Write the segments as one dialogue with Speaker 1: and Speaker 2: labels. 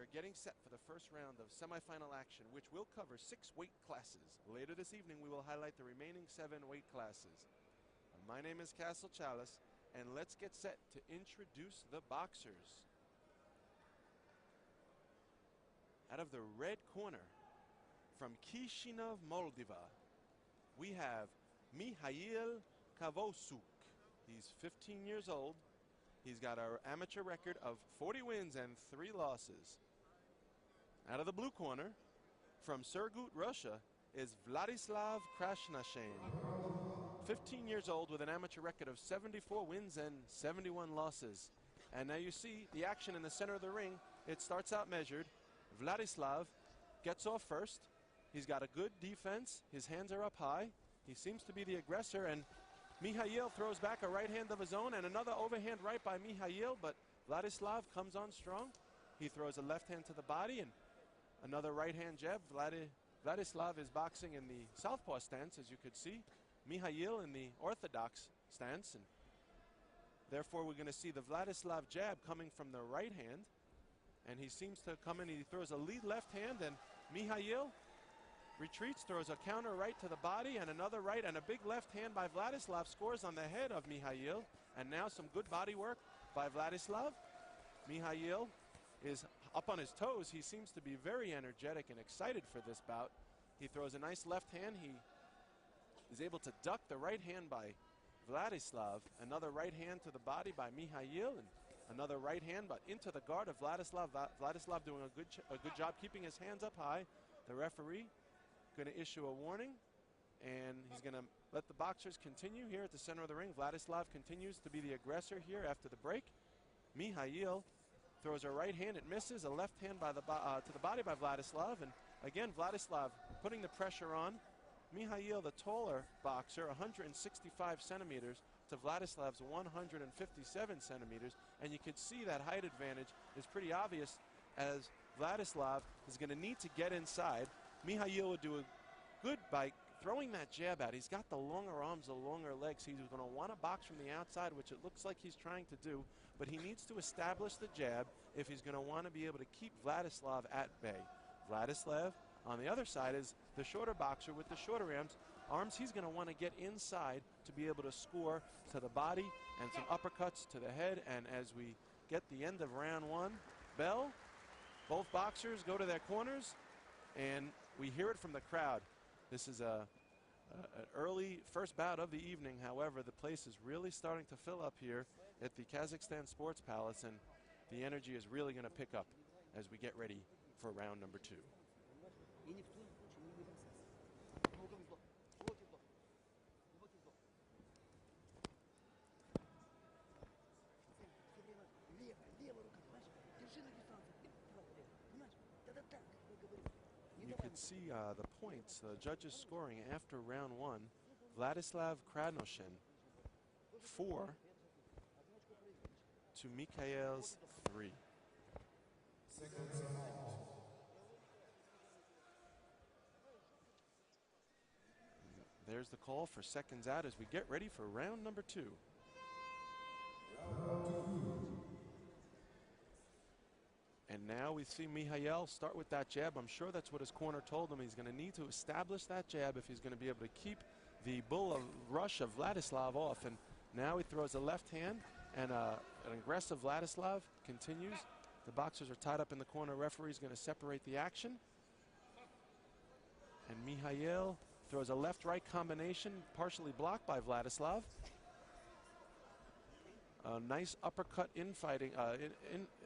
Speaker 1: are getting set for the first round of semifinal action, which will cover 6 weight classes. Later this evening, we will highlight the remaining 7 weight classes. My name is Castle Chalice, and let's get set to introduce the boxers. Out of the red corner, from Chisinau, Moldova, we have Mihail Kavosuk. He's 15 years old. He's got an amateur record of 40 wins and 3 losses. Out of the blue corner, from Surgut, Russia, is Vladislav Krasnashin. 15 years old with an amateur record of 74 wins and 71 losses. And now you see the action in the center of the ring. It starts out measured. Vladislav gets off first. He's got a good defense. His hands are up high. He seems to be the aggressor, and Mihail throws back a right hand of his own and another overhand right by Mihail, but Vladislav comes on strong. He throws a left hand to the body and another right hand jab. Vladislav is boxing in the southpaw stance, as you could see. Mihail in the orthodox stance, and therefore we're going to see the Vladislav jab coming from the right hand, and he seems to come in. He throws a lead left hand, and Mihail retreats, throws a counter right to the body and another right, and a big left hand by Vladislav scores on the head of Mihail. And now some good body work by Vladislav. Mihail is up on his toes. He seems to be very energetic and excited for this bout. He throws a nice left hand. He is able to duck the right hand by Vladislav. Another right hand to the body by Mihail, and another right hand but into the guard of Vladislav. Vladislav doing a good job keeping his hands up high. The referee going to issue a warning, and he's going to let the boxers continue here at the center of the ring. Vladislav continues to be the aggressor here after the break. Mihail throws a right hand, it misses. A left hand by to the body by Vladislav, and again Vladislav putting the pressure on. Mihail, the taller boxer, 165 centimeters to Vladislav's 157 centimeters, and you can see that height advantage is pretty obvious, as Vladislav is going to need to get inside. Mihail would do a good by throwing that jab out. He's got the longer arms, the longer legs. He's going to want to box from the outside, which it looks like he's trying to do, but he needs to establish the jab if he's going to want to be able to keep Vladislav at bay. Vladislav on the other side is the shorter boxer with the shorter arms. He's going to want to get inside to be able to score to the body and some uppercuts to the head. And as we get the end of round 1, bell, both boxers go to their corners, and we hear it from the crowd. This is an early first bout of the evening. However, the place is really starting to fill up here at the Kazakhstan Sports Palace, and the energy is really going to pick up as we get ready for round number 2. You can see the points, the judges scoring after round 1. Vladislav Krasnashin 4 to Mikhail's 3. There's the call for seconds out as we get ready for round number 2. And now we see Mihail start with that jab. I'm sure that's what his corner told him. He's going to need to establish that jab if he's going to be able to keep the bull of rush of Vladislav off. And now he throws a left hand, and an aggressive Vladislav continues. The boxers are tied up in the corner. Referee's going to separate the action. And Mihail throws a left-right combination, partially blocked by Vladislav. A nice uppercut infighting.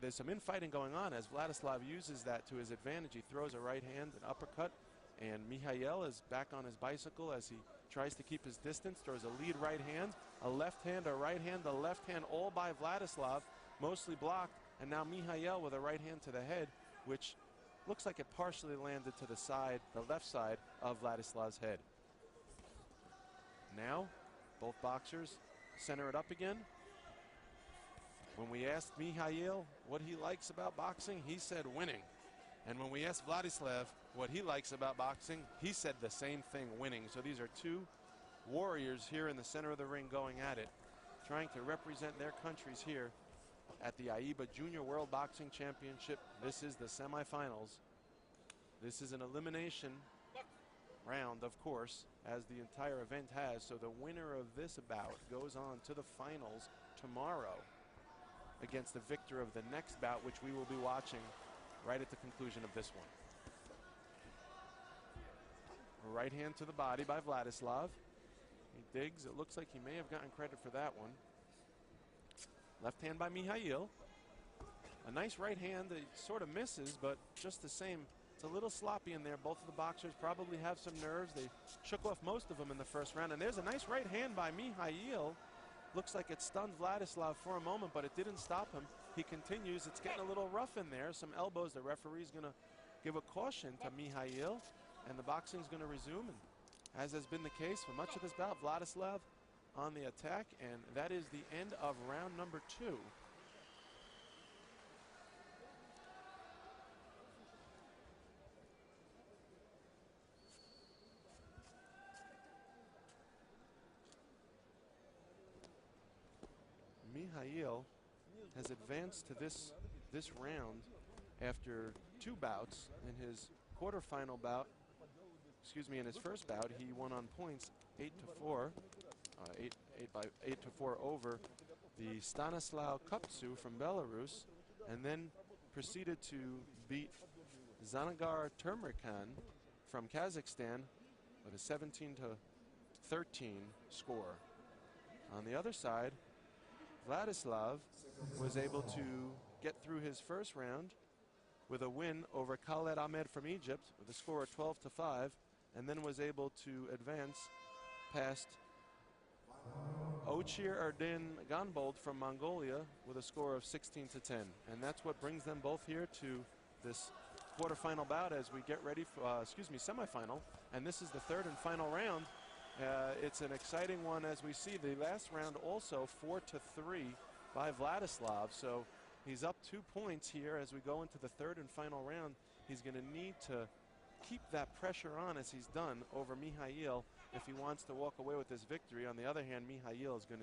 Speaker 1: There's some infighting going on as Vladislav uses that to his advantage. He throws a right hand, an uppercut, and Mihail is back on his bicycle as he tries to keep his distance. Throws a lead right hand, a left hand, a right hand, a left hand, all by Vladislav, mostly blocked. And now Mihail with a right hand to the head, which looks like it partially landed to the side, the left side of Vladislav's head. Now, both boxers center it up again. When we asked Mihail what he likes about boxing, he said winning. And when we asked Vladislav what he likes about boxing, he said the same thing, winning. So these are two warriors here in the center of the ring going at it, trying to represent their countries here at the AIBA Junior World Boxing Championship. This is the semifinals. This is an elimination round, of course, as the entire event has. So the winner of this bout goes on to the finals tomorrow against the victor of the next bout, which we will be watching right at the conclusion of this one. Right hand to the body by Vladislav. He digs. It looks like he may have gotten credit for that one. Left hand by Mihail. A nice right hand that sort of misses, but just the same, it's a little sloppy in there. Both of the boxers probably have some nerves. They shook off most of them in the first round. And there's a nice right hand by Mihail. Looks like it stunned Vladislav for a moment, but it didn't stop him. He continues. It's getting a little rough in there. Some elbows. The referee's going to give a caution to Mihail, and the boxing's going to resume. And as has been the case for much of this bout, Vladislav on the attack, and that is the end of round number 2. Mihail has advanced to this round after 2 bouts. In his quarterfinal bout, in his first bout, he won on points 8-4, 8-4 over the Stanislav Kupcu from Belarus, and then proceeded to beat Zanagar Turmirkan from Kazakhstan with a 17-13 score. On the other side, Vladislav was able to get through his first round with a win over Khaled Ahmed from Egypt with a score of 12-5, and then was able to advance past Ochir Erdin Ganbold from Mongolia with a score of 16-10. And that's what brings them both here to this quarterfinal bout as we get ready for, semifinal. And this is the third and final round. It's an exciting one as we see the last round also 4-3 by Vladislav. So he's up 2 points here as we go into the third and final round. He's going to need to keep that pressure on as he's done over Mihail if he wants to walk away with this victory. On the other hand, Mihail is going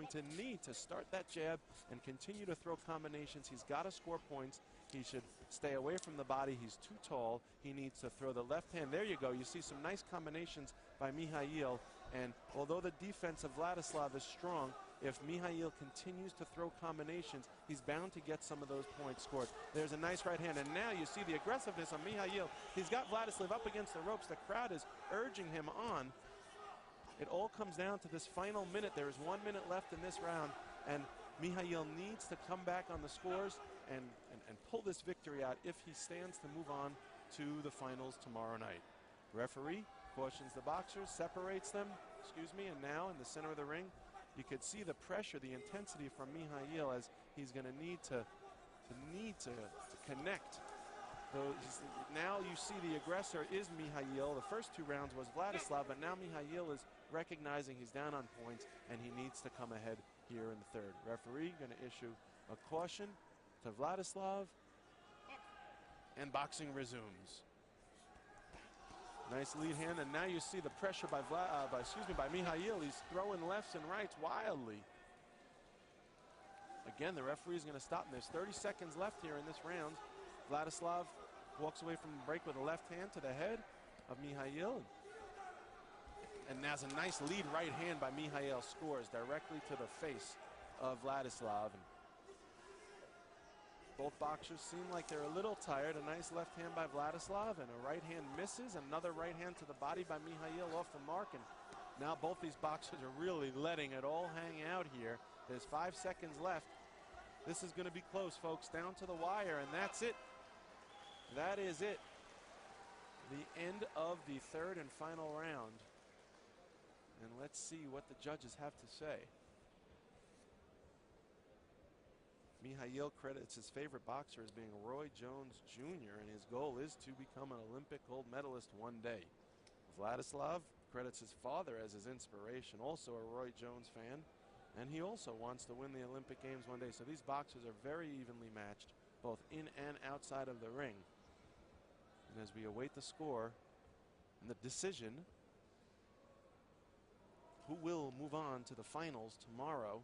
Speaker 1: to need to start that jab and continue to throw combinations. He's got to score points. He should stay away from the body. He's too tall. He needs to throw the left hand. There you go. You see some nice combinations by Mihail. And although the defense of Vladislav is strong, if Mihail continues to throw combinations, he's bound to get some of those points scored. There's a nice right hand. And now you see the aggressiveness on Mihail. He's got Vladislav up against the ropes. The crowd is urging him on. It all comes down to this final minute. There is 1 minute left in this round, and Mihail needs to come back on the scores and pull this victory out if he stands to move on to the finals tomorrow night. Referee cautions the boxers, separates them, and now in the center of the ring, you could see the pressure, the intensity from Mihail as he's going to need to connect. Now you see the aggressor is Mihail. The first 2 rounds was Vladislav, but now Mihail is recognizing he's down on points and he needs to come ahead here in the third. Referee going to issue a caution to Vladislav, and boxing resumes. Nice lead hand, and now you see the pressure by Mihail. He's throwing lefts and rights wildly. Again, the referee is going to stop, and there's 30 seconds left here in this round. Vladislav walks away from the break with a left hand to the head of Mihail. And now's a nice lead right hand by Mihail, scores directly to the face of Vladislav. And both boxers seem like they're a little tired. A nice left hand by Vladislav, and a right hand misses. Another right hand to the body by Mihail off the mark. And now both these boxers are really letting it all hang out here. There's 5 seconds left. This is going to be close, folks, down to the wire, and that's it. That is it. The end of the third and final round. And let's see what the judges have to say. Mihail credits his favorite boxer as being Roy Jones Jr., and his goal is to become an Olympic gold medalist one day. Vladislav credits his father as his inspiration, also a Roy Jones fan, and he also wants to win the Olympic Games one day. So these boxers are very evenly matched, both in and outside of the ring. And as we await the score and the decision, who will move on to the finals tomorrow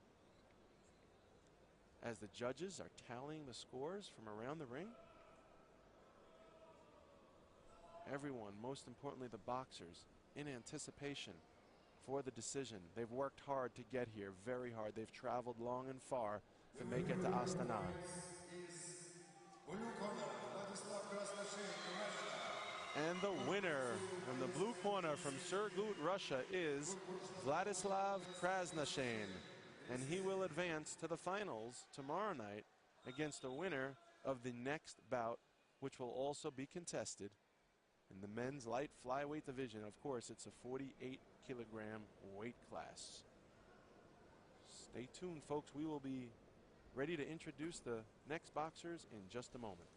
Speaker 1: as the judges are tallying the scores from around the ring. Everyone, most importantly the boxers, in anticipation for the decision. They've worked hard to get here, very hard. They've traveled long and far to make it to Astana. And the winner from the blue corner from Surgut, Russia is Vladislav Krasnashin. And he will advance to the finals tomorrow night against the winner of the next bout, which will also be contested in the men's light flyweight division. Of course, it's a 48-kilogram weight class. Stay tuned, folks. We will be ready to introduce the next boxers in just a moment.